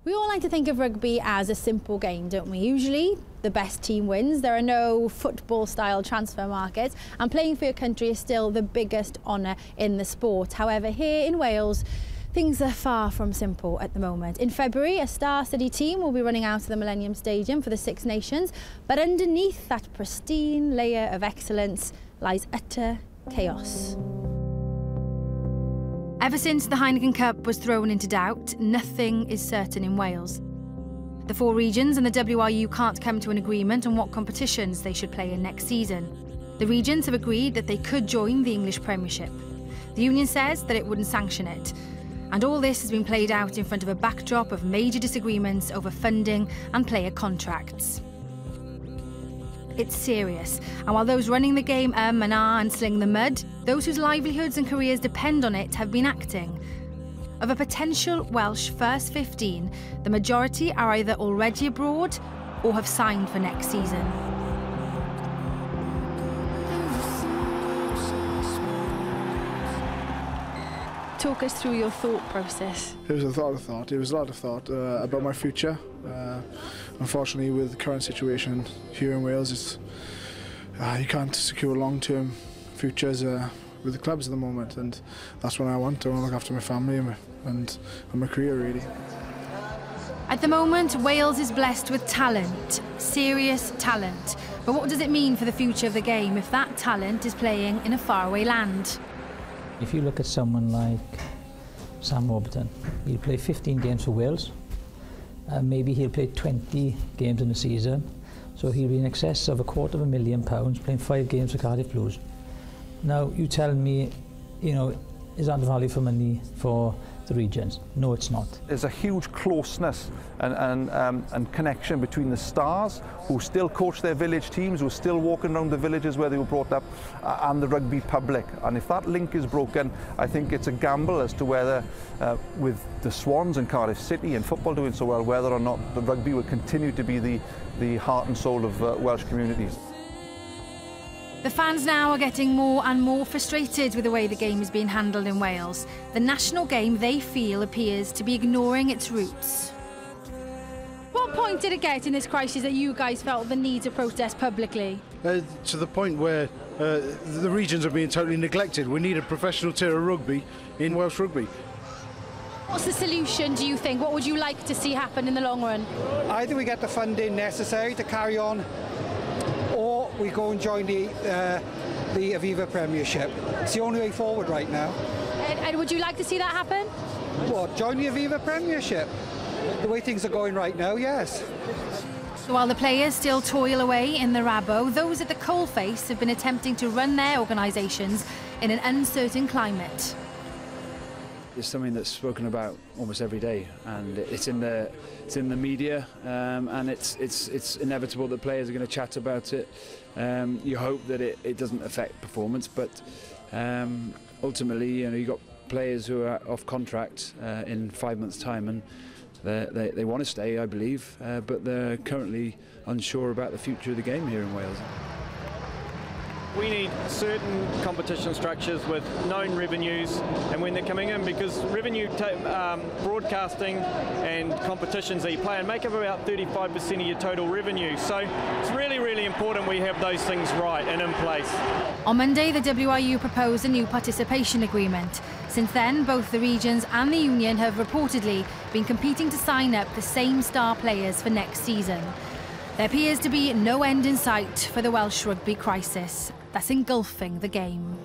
We all like to think of rugby as a simple game, don't we? Usually, the best team wins. There are no football-style transfer markets, and playing for your country is still the biggest honour in the sport. However, here in Wales, things are far from simple at the moment. In February, a star-studded team will be running out of the Millennium Stadium for the Six Nations, but underneath that pristine layer of excellence lies utter chaos. Ever since the Heineken Cup was thrown into doubt, nothing is certain in Wales. The four regions and the WRU can't come to an agreement on what competitions they should play in next season. The regions have agreed that they could join the English Premiership. The union says that it wouldn't sanction it. And all this has been played out in front of a backdrop of major disagreements over funding and player contracts. It's serious, and while those running the game and ah and sling the mud, those whose livelihoods and careers depend on it have been acting. Of a potential Welsh first 15, the majority are either already abroad or have signed for next season. Talk us through your thought process. It was a lot of thought. It was a lot of thought about my future. Unfortunately, with the current situation here in Wales, it's, you can't secure long-term futures with the clubs at the moment, and that's what I want. I want to look after my family and my career, really. At the moment, Wales is blessed with talent, serious talent. But what does it mean for the future of the game if that talent is playing in a faraway land? If you look at someone like Sam Warburton, he'll play 15 games for Wales. Maybe he'll play 20 games in a season. So he'll be in excess of £250,000 playing 5 games for Cardiff Blues. Now, you tell me, is that value for money for the regions? No, it's not. There's a huge closeness and connection between the stars, who still coach their village teams, who are still walking around the villages where they were brought up, and the rugby public. And if that link is broken, I think it's a gamble as to whether, with the Swans and Cardiff City and football doing so well, whether or not the rugby will continue to be the heart and soul of Welsh communities. The fans now are getting more and more frustrated with the way the game is being handled in Wales. The national game, they feel, appears to be ignoring its roots. What point did it get in this crisis that you guys felt the need to protest publicly? To the point where the regions are being totally neglected. We need a professional tier of rugby in Welsh rugby. What's the solution, do you think? What would you like to see happen in the long run? Either we get the funding necessary to carry on, or we go and join the Aviva Premiership. It's the only way forward right now. And would you like to see that happen? What, join the Aviva Premiership? The way things are going right now, yes. While the players still toil away in the Rabo, those at the coalface have been attempting to run their organisations in an uncertain climate. It's something that's spoken about almost every day, and it's in the media, and it's inevitable that players are going to chat about it. You hope that it doesn't affect performance, but ultimately, you've got players who are off contract in 5 months' time, and they want to stay, I believe, but they're currently unsure about the future of the game here in Wales. We need certain competition structures with known revenues and when they're coming in, because revenue broadcasting and competitions that you play and make up about 35% of your total revenue. So it's really, really important we have those things right and in place. On Monday, the WRU proposed a new participation agreement. Since then, both the regions and the union have reportedly been competing to sign up the same star players for next season. There appears to be no end in sight for the Welsh rugby crisis that's engulfing the game.